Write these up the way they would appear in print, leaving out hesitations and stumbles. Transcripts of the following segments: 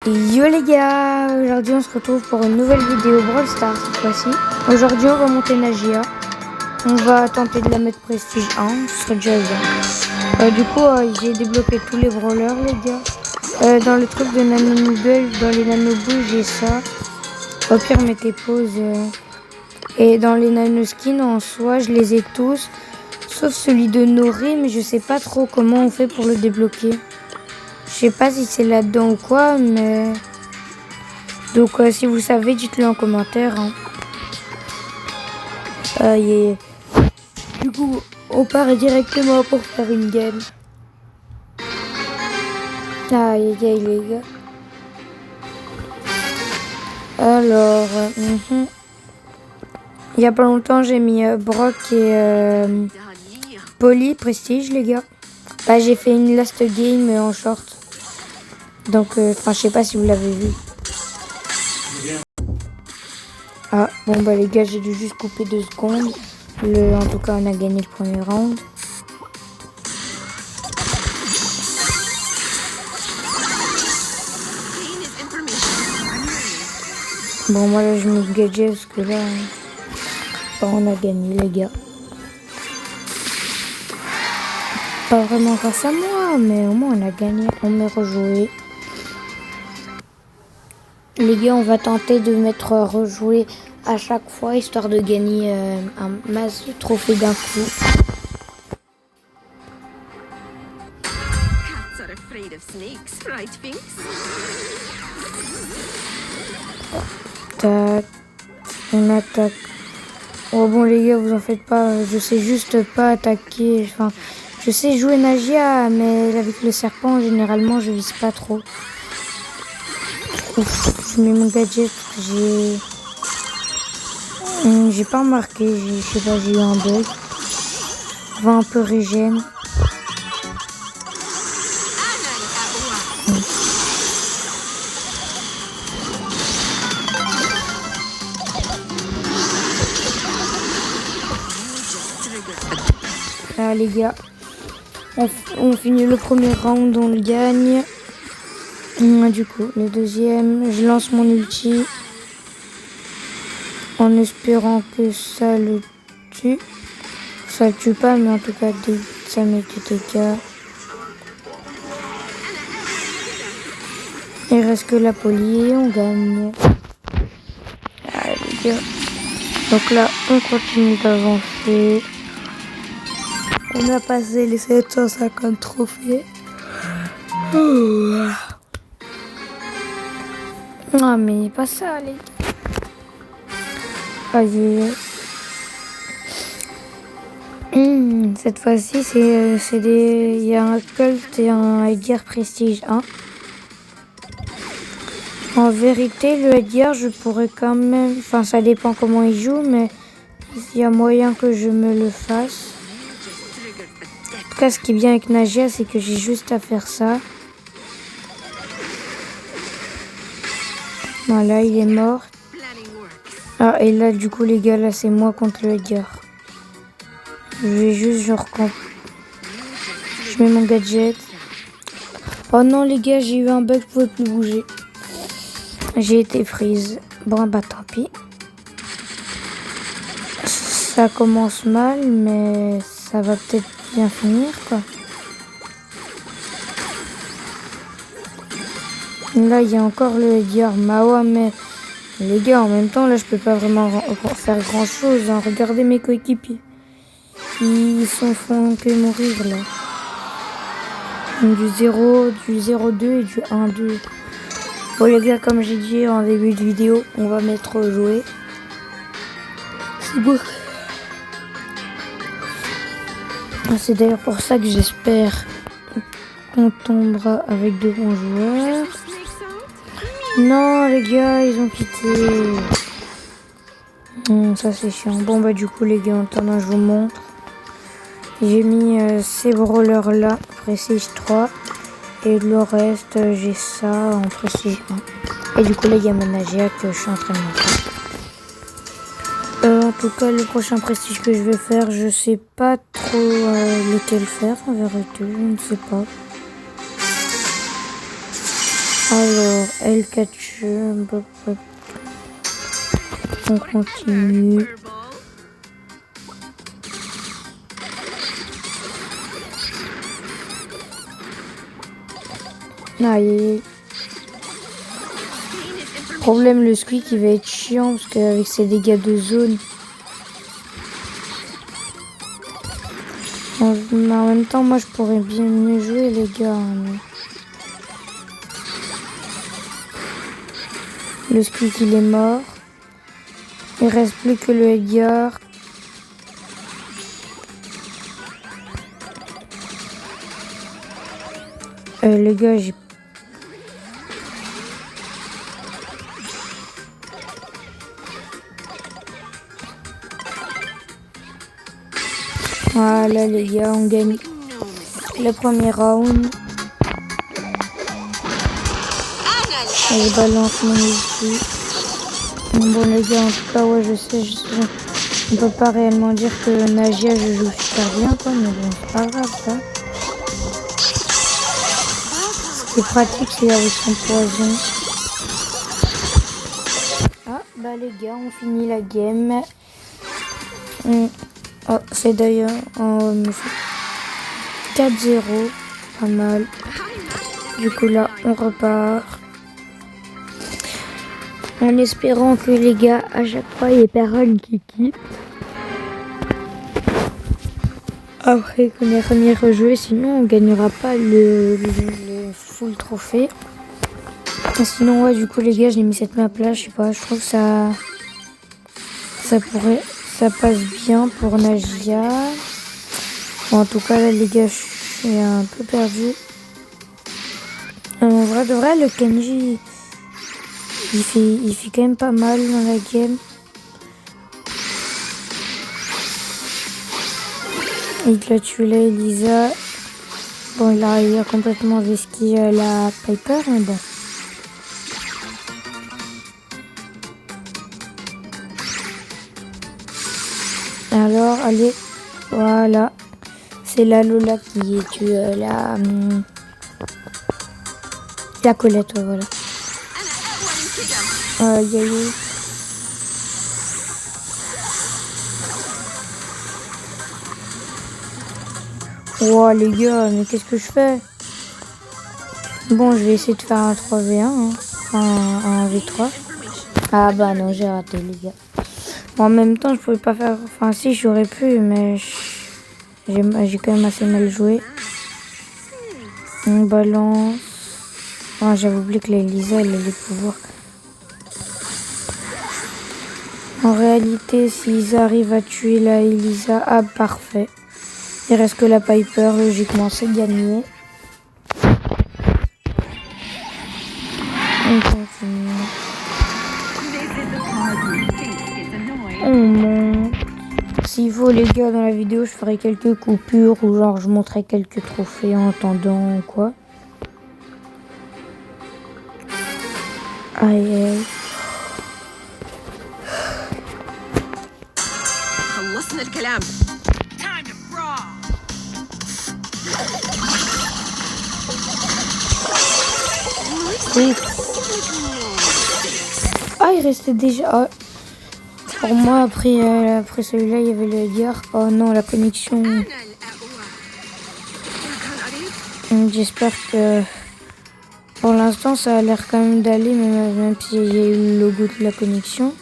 Yo les gars, aujourd'hui on se retrouve pour une nouvelle vidéo Brawl Stars cette fois-ci. Aujourd'hui on va monter Nagia. On va tenter de la mettre prestige 1, ce serait déjà bien. Du coup j'ai débloqué tous les brawlers les gars. Dans le truc de nano noodle, dans les nanoboules j'ai ça. Au pire mettez pause. Et dans les nano skins en soi je les ai tous. Sauf celui de Noré, mais je sais pas trop comment on fait pour le débloquer. Je sais pas si c'est là-dedans ou quoi, mais... Donc si vous savez, dites-le en commentaire. Hein. Yeah. Du coup, on part directement pour faire une game. Aïe aïe les gars. Alors, il y a pas longtemps, j'ai mis Brock et Polly, prestige les gars. Bah, j'ai fait une last game en short. Donc, je sais pas si vous l'avez vu. Ah, bon bah les gars, j'ai dû juste couper 2 secondes. En tout cas, on a gagné le premier round. Bon, moi là, je me gadget parce que là, on a gagné les gars. Pas vraiment grâce à moi, mais au moins on a gagné. On m'a rejoué. Les gars, on va tenter de mettre rejouer à chaque fois, histoire de gagner un masse de trophées d'un coup. Tac, on attaque. Oh bon les gars, vous en faites pas, je sais juste pas attaquer. Enfin, je sais jouer Nagia, mais avec le serpent, généralement, je vise pas trop. Ouf, je mets mon gadget, j'ai pas remarqué, je sais pas, j'ai eu un bug. On va un peu régène. Ah les gars, on finit le premier round, on le gagne. Du coup, le deuxième, je lance mon ulti en espérant que ça le tue. Ça le tue pas, mais en tout cas, ça met du dégâts. Il reste que la Polly et on gagne. Allez les gars. Donc là, on continue d'avancer. On a passé les 750 trophées. Ah mais pas ça les gars. Aïe. Cette fois-ci il y a un Colt et un Edgar Prestige 1. En vérité le Edgar je pourrais quand même, enfin ça dépend comment il joue, mais il y a moyen que je me le fasse. En tout cas ce qui est bien avec Nagia c'est que j'ai juste à faire ça. Voilà, il est mort. Ah, et là, du coup, les gars, là, c'est moi contre le Edgar. Je vais juste, je mets mon gadget. Oh non, les gars, j'ai eu un bug, je pouvais plus bouger. J'ai été freeze. Bon, bah, tant pis. Ça commence mal, mais ça va peut-être bien finir, quoi. Là, il y a encore le Edgar. Mawa, mais les gars, en même temps, là, je peux pas vraiment faire grand chose. Hein. Regardez mes coéquipiers. Ils sont font que mourir, là. Du 0, du 0,2 et du 1,2. Bon, les gars, comme j'ai dit en début de vidéo, on va mettre jouer. C'est beau. C'est d'ailleurs pour ça que j'espère qu'on tombera avec de bons joueurs. Non, les gars, ils ont quitté. Ça, c'est chiant. Bon, bah, du coup, les gars, en attendant, je vous montre. J'ai mis ces brawlers-là, prestige 3. Et le reste, j'ai ça en prestige 1. Et du coup, là, il y a ma Nagia que je suis en train de monter. En tout cas, le prochain prestige que je vais faire, je sais pas trop lequel faire, en vérité, je ne sais pas. Alors, L4, on continue. Aïe. Problème, le squeak il va être chiant parce qu'avec ses dégâts de zone. Mais en même temps, moi je pourrais bien mieux jouer, les gars. Le squeak il est mort. Il reste plus que le Edgar. Les gars, j'ai... Voilà les gars, on gagne le premier round. Je balance mon ulti. Bon les gars, en tout cas, ouais, je sais, on peut pas réellement dire que Nagia, je joue super bien, quoi, mais bon, c'est pas grave, ça. Ce qui est pratique, c'est avec son poison. Ah, bah les gars, on finit la game. Oh, c'est d'ailleurs 4-0, pas mal. Du coup là, on repart. En espérant que les gars, à chaque fois, il y ait personne qui quitte. Après qu'on ait remis rejoué, sinon on gagnera pas le full trophée. Et sinon, ouais, du coup les gars, j'ai mis cette map là, je sais pas, je trouve que ça passe bien pour Nagia. Bon, en tout cas, là, les gars, je suis un peu perdu. En vrai de vrai, le Kenji, il fait quand même pas mal dans la game. Il a tué la Elisa. Bon, il a complètement vesqué la Piper, mais bon. Alors, allez, voilà. C'est la Lola qui tue la Colette, voilà. Aïe, aïe, aïe. Wow, les gars, mais qu'est-ce que je fais? Bon, je vais essayer de faire un 3v1, hein. Enfin, un V3. Ah bah non, j'ai raté, les gars. Bon, en même temps, je pouvais pas faire... Enfin, si, j'aurais pu, mais j'ai quand même assez mal joué. On balance. Ah, j'avais oublié que la Elisa, elle allait pouvoir... En réalité, s'ils arrivent à tuer la Elisa, ah, parfait. Il reste que la Piper, logiquement, c'est gagné. On continue. On monte. S'il faut, les gars, dans la vidéo, je ferai quelques coupures ou genre je montrerai quelques trophées en attendant ou quoi. Aïe, aïe. Oui. Ah, il restait déjà... Ah. Pour moi, après celui-là, il y avait le Edgar. Oh non, la connexion. J'espère que... Pour l'instant, ça a l'air quand même d'aller, même si j'ai eu le logo de la connexion.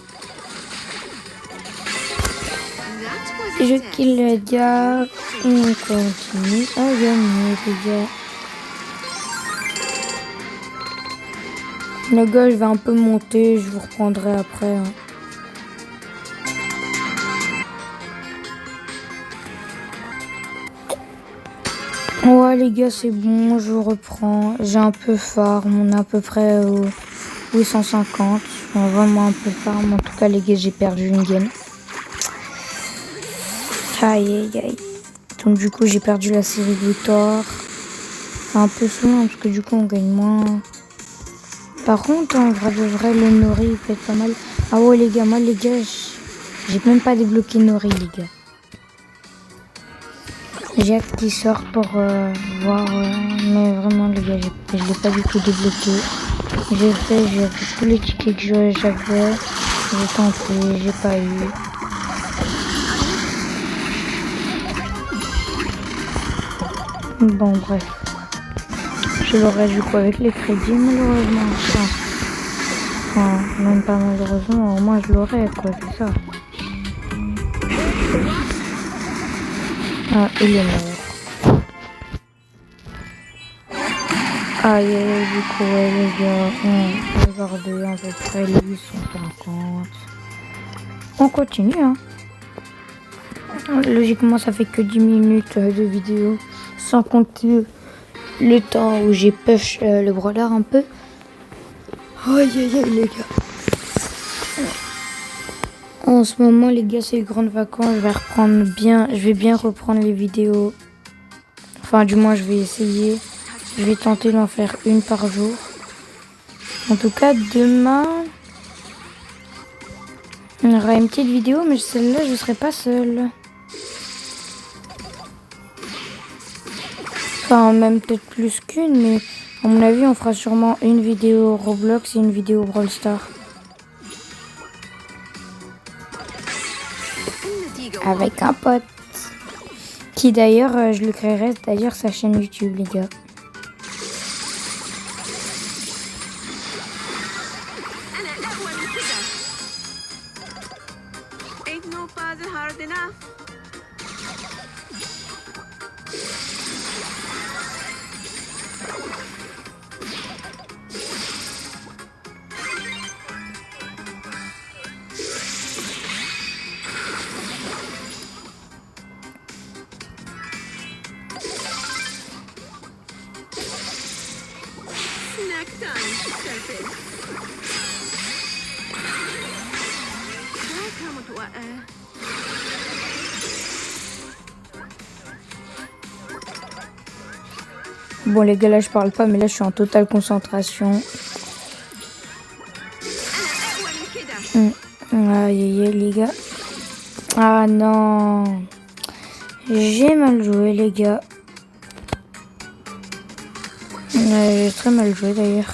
Je kill le Edgar. On continue à gagner, les gars. Le gars, je vais un peu monter, je vous reprendrai après. Hein. Ouais les gars, c'est bon, je reprends. J'ai un peu farm, on est à peu près au 850. Vraiment un peu farm. En tout cas les gars, j'ai perdu une game. Aïe aïe aïe. Donc du coup j'ai perdu la série de victoires. C'est un peu saoulant parce que du coup on gagne moins. Par contre, en vrai de vrai, le Nori il peut être pas mal. Ah ouais les gars, moi les gars, j'ai même pas débloqué Nori les gars. J'ai hâte qu'il sorte pour voir, mais vraiment les gars, je l'ai pas du tout débloqué. J'ai fait tous les tickets que j'avais. J'ai tenté, j'ai pas eu. Bon, bref. Je l'aurais du coup avec les crédits, malheureusement. Enfin, même pas malheureusement, au moins je l'aurais, quoi, c'est ça. Ah, il est mort. Aïe, du coup, ouais, les gars, regardez à peu près les 850. On continue, hein. Logiquement, ça fait que 10 minutes de vidéo, sans compter le temps où j'ai push le brawler un peu. Aïe, aïe, aïe, les gars. En ce moment, les gars, c'est les grandes vacances. Je vais bien reprendre les vidéos. Enfin, du moins, je vais essayer. Je vais tenter d'en faire une par jour. En tout cas, demain, il y aura une petite vidéo, mais celle-là, je ne serai pas seule. Enfin, même peut-être plus qu'une, mais à mon avis, on fera sûrement une vidéo Roblox et une vidéo Brawl Stars. Avec un pote. Qui d'ailleurs, je le créerai d'ailleurs sa chaîne YouTube, les gars. Bon les gars, là je parle pas, mais là je suis en totale concentration. Aïe aïe aïe les gars. Ah non. J'ai mal joué les gars. J'ai très mal joué d'ailleurs.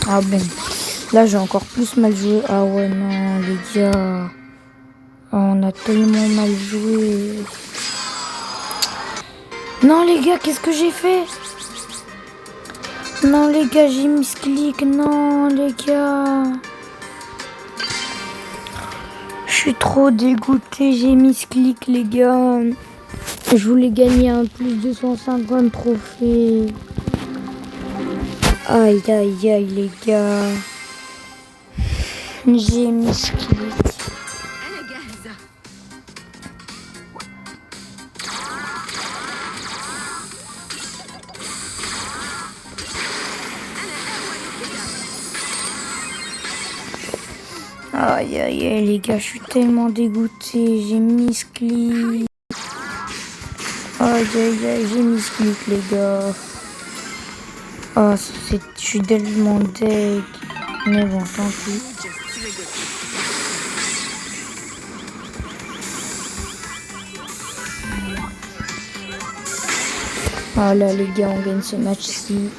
Ah bon. Là j'ai encore plus mal joué. Ah ouais non les gars. Oh, on a tellement mal joué. Non les gars, qu'est-ce que j'ai fait? Non les gars, j'ai mis ce clic. Non les gars. Je suis trop dégoûté, j'ai mis ce clic les gars. Je voulais gagner un plus de 150 trophées. Aïe aïe aïe les gars. J'ai mis ce clic. Aïe aïe aïe les gars, je suis tellement dégoûté. J'ai mis ce clic. Aïe aïe aïe, j'ai mis ce clic les gars. Oh, je suis tellement deg. Mais bon, tant pis. Oh là les gars, on gagne ce match-ci.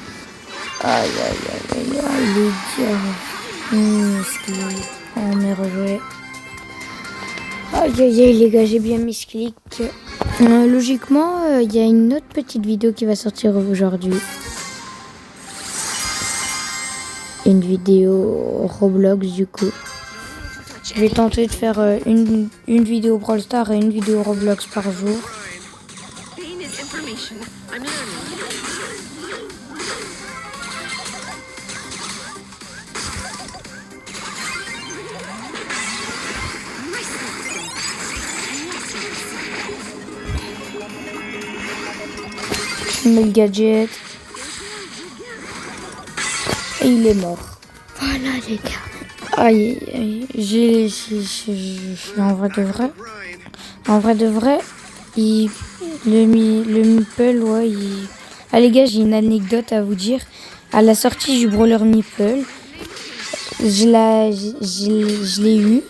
Aïe aïe aïe aïe aïe les gars. On m'est rejoué. Aïe aïe aïe les gars, j'ai bien mis ce clic. Logiquement, il y a une autre petite vidéo qui va sortir aujourd'hui. Une vidéo Roblox du coup. Je vais tenter de faire une vidéo Brawl Stars et une vidéo Roblox par jour. Je mets le gadget. Et il est mort. Voilà les gars. Aïe, aïe. En vrai de vrai, le Meeple, ouais, Ah les gars, j'ai une anecdote à vous dire. À la sortie du Brawler Meeple, je l'ai eu.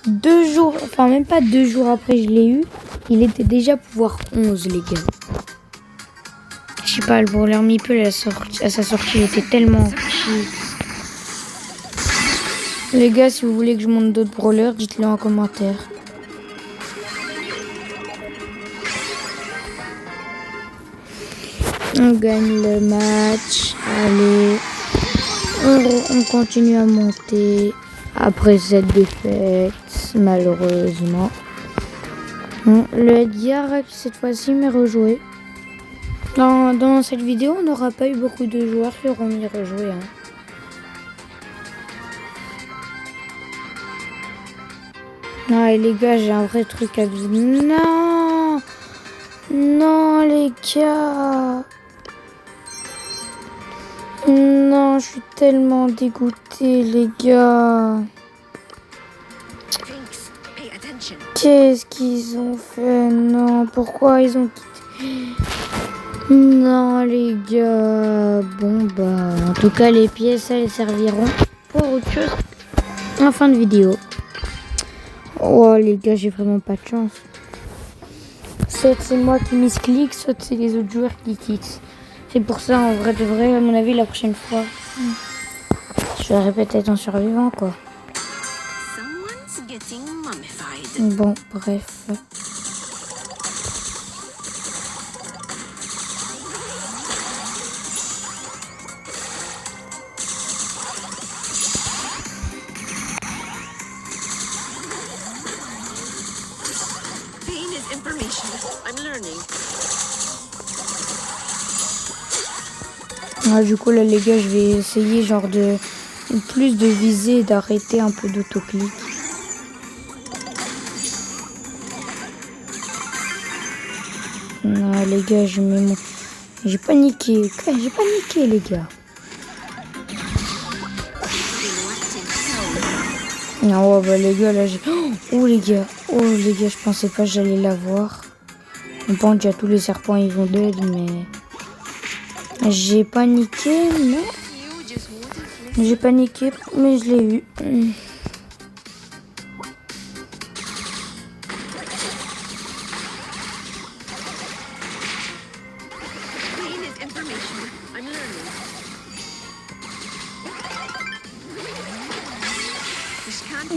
2 jours, enfin même pas 2 jours après je l'ai eu, il était déjà pouvoir 11 les gars. Je sais pas, le brawler Meeple à sa sortie il était tellement petit. Les gars, si vous voulez que je monte d'autres brawlers, dites-le en commentaire. On gagne le match. Allez. On continue à monter après cette défaite, malheureusement. Le Edgar, cette fois-ci, m'est rejoué. Dans cette vidéo, on n'aura pas eu beaucoup de joueurs qui auront m'y rejoué. Ah, et les gars, j'ai un vrai truc à vous dire. Non! Non, les gars! Non, je suis tellement dégoûtée, les gars. Qu'est-ce qu'ils ont fait? Non, pourquoi ils ont quitté? Non, les gars. Bon, bah, en tout cas, les pièces, elles serviront pour autre chose en fin de vidéo. Oh, les gars, j'ai vraiment pas de chance. Soit c'est moi qui misclique, soit c'est les autres joueurs qui quittent. C'est pour ça, en vrai de vrai, à mon avis, la prochaine fois, je verrai peut-être en survivant, quoi. Bon, bref. Ah, du coup, là, les gars, je vais essayer genre de plus de viser et d'arrêter un peu d'autoclic. Non, les gars, je mets mon... J'ai paniqué. J'ai paniqué, les gars. Non, ouais, bah, les gars, là, j'ai... Oh, les gars. Oh, les gars, je pensais pas que j'allais l'avoir. Bon, déjà, tous les serpents, ils vont dead, mais... J'ai paniqué, non. J'ai paniqué, mais je l'ai eu.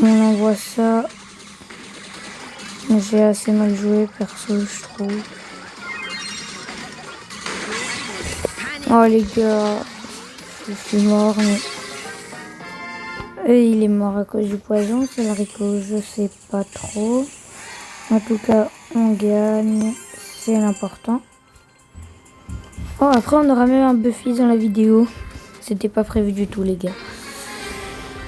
On envoie ça. J'ai assez mal joué, perso, je trouve. Oh les gars, je suis mort, mais... Et il est mort à cause du poison, c'est le Rico, je sais pas trop. En tout cas, on gagne, c'est l'important. Oh, après on aura même un Buffy dans la vidéo. C'était pas prévu du tout, les gars.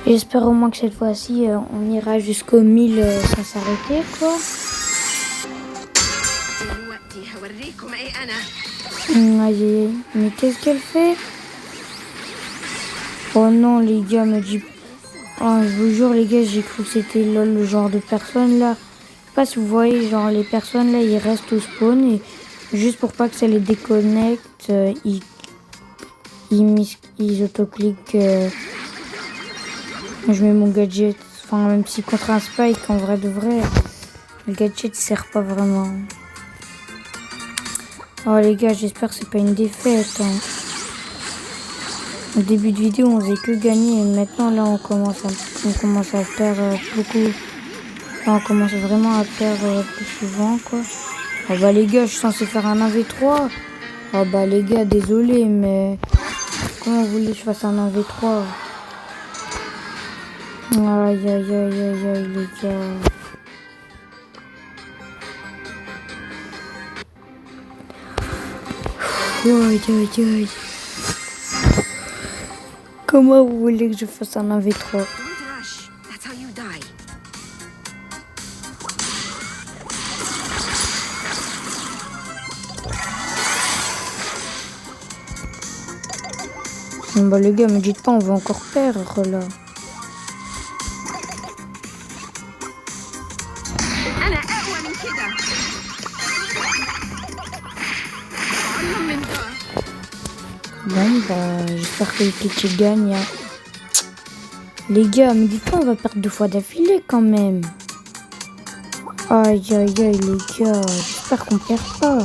J'espère au moins que cette fois-ci, on ira jusqu'au 1000 sans s'arrêter, quoi. Aïe, mais qu'est-ce qu'elle fait? Oh non, les gars, me dit... Oh, je vous jure, les gars, j'ai cru que c'était le genre de personne là. Je sais pas si vous voyez, genre les personnes là, ils restent au spawn et juste pour pas que ça les déconnecte, ils autocliquent. Je mets mon gadget, enfin même si contre un spike, en vrai de vrai, le gadget sert pas vraiment. Oh les gars, j'espère que c'est pas une défaite. Au début de vidéo, on faisait que gagner et maintenant là, on commence à perdre beaucoup. Enfin, on commence vraiment à perdre plus souvent, quoi. Oh bah les gars, je suis censé faire un 1v3. Oh bah les gars, désolé, mais comment vous voulez que je fasse un 1v3? Aïe aïe aïe aïe aïe les gars. Aïe aïe aïe. Comment vous voulez que je fasse un 1v3? Bah les gars, me dites pas, on va encore perdre là. Bon bah, j'espère que le petit gagne. Les gars, me dites pas, on va perdre 2 fois d'affilée quand même. Aïe aïe aïe les gars, j'espère qu'on perd pas.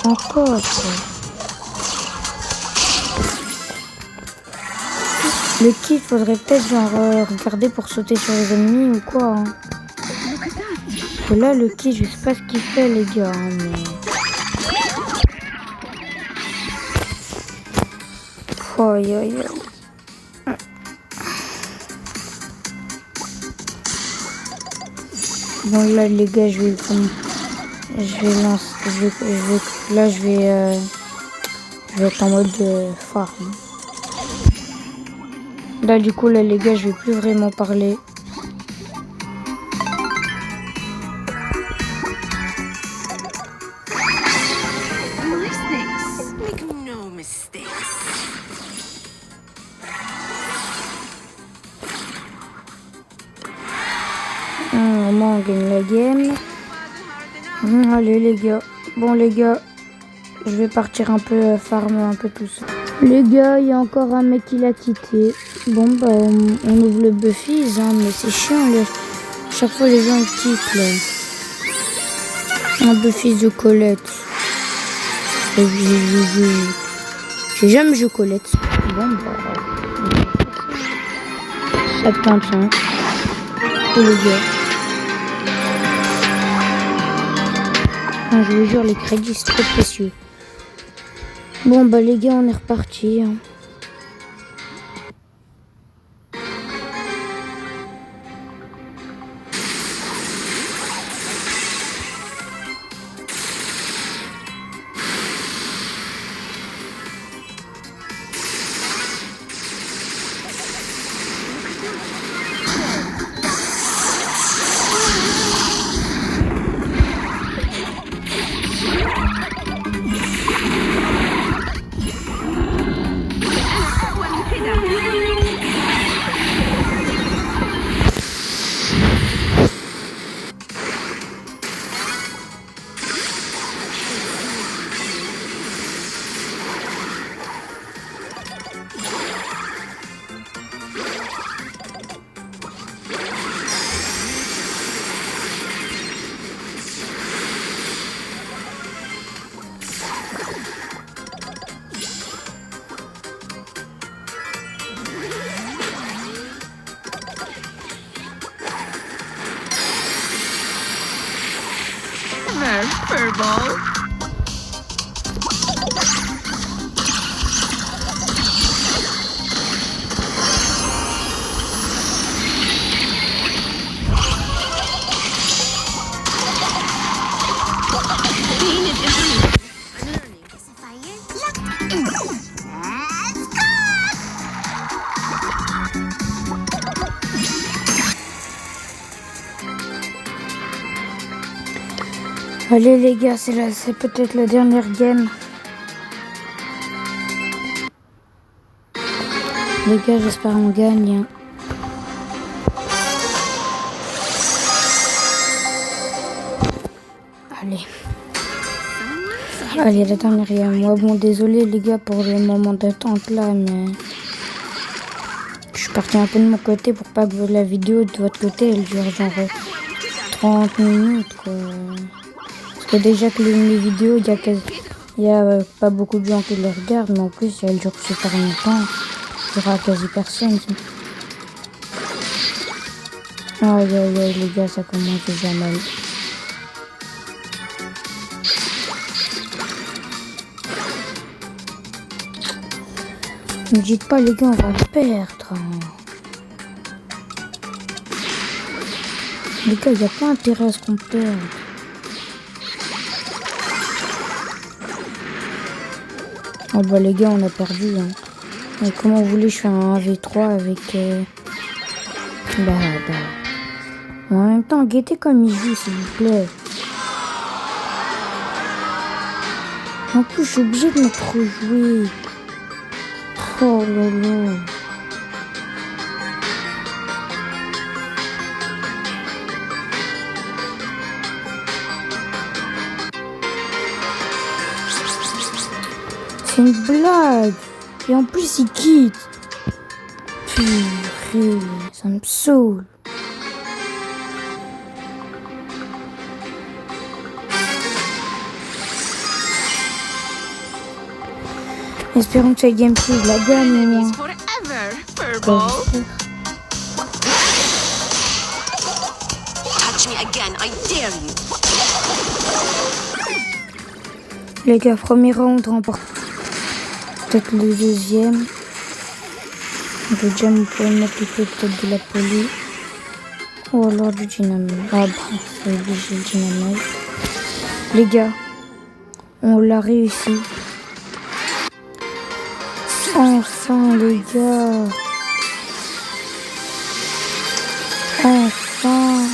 Encore. Le kit, faudrait peut-être genre regarder pour sauter sur les ennemis ou quoi. Hein. Parce que là, le kit, je sais pas ce qu'il fait les gars. Hein, mais... Aïe aïe aïe. Bon là les gars, je vais être en mode farm. Là du coup là les gars, je vais plus vraiment parler. On gagne la game. Allez les gars. Bon les gars, je vais partir un peu farmer un peu tout ça. Les gars, il y a encore un mec qui l'a quitté. Bon bah on ouvre le Buffy's hein, mais c'est chiant là. Chaque fois les gens quittent là. Un Buffy's de Colette. J'ai jamais joué Colette. Bon bah 75. Et les gars. Je vous jure, les crédits, c'est trop précieux. Bon, bah les gars, on est reparti. Hein. Furball. Allez les gars, c'est peut-être la dernière game. Les gars, j'espère qu'on gagne. Allez, la dernière game. Moi, bon, désolé les gars pour le moment d'attente là, mais je suis parti un peu de mon côté pour pas que la vidéo de votre côté elle dure genre 30 minutes quoi. Parce que déjà que mes vidéos, il y a pas beaucoup de gens qui les regardent, mais en plus, elles durent super longtemps. Il y aura quasi personne. Aïe, aïe, aïe, les gars, ça commence déjà mal. Ne dites pas, les gars, on va perdre. Les gars, il n'y a pas intérêt à ce qu'on perde. Oh bah les gars, on a perdu. Hein. Mais comment vous voulez, je fais un 1v3 avec... En même temps, guettez comme il joue, s'il vous plaît. En plus, je suis obligée de me rejouer. Oh là là. C'est une blague. Et en plus, il quitte. Purée, ça me saoule. Espérons que cette gameplay, je la gagne au moins. Les gars, premier round remporte. Peut-être le deuxième. Le jam pour m'occuper peut-être de la police. Ou alors du dynamite. Ah bah, c'est obligé le dynamite. Les gars, on l'a réussi. Enfin les gars. Enfin.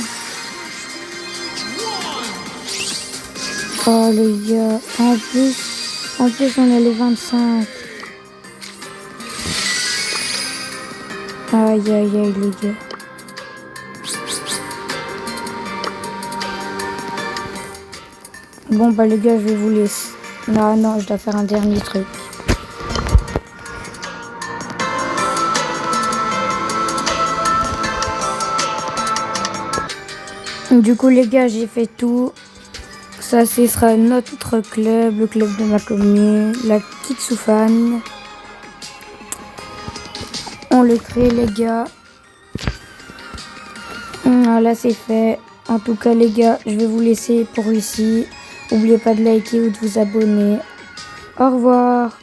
Oh les gars. En plus on est les 25. Aïe aïe aïe les gars. Bon bah les gars, je vais vous laisser. Non, je dois faire un dernier truc. Du coup les gars, j'ai fait tout. Ça, ce sera notre club, le club de ma commune, la Kitsufan. On le crée les gars. Voilà, c'est fait. En tout cas les gars, je vais vous laisser pour ici. N'oubliez pas de liker ou de vous abonner. Au revoir.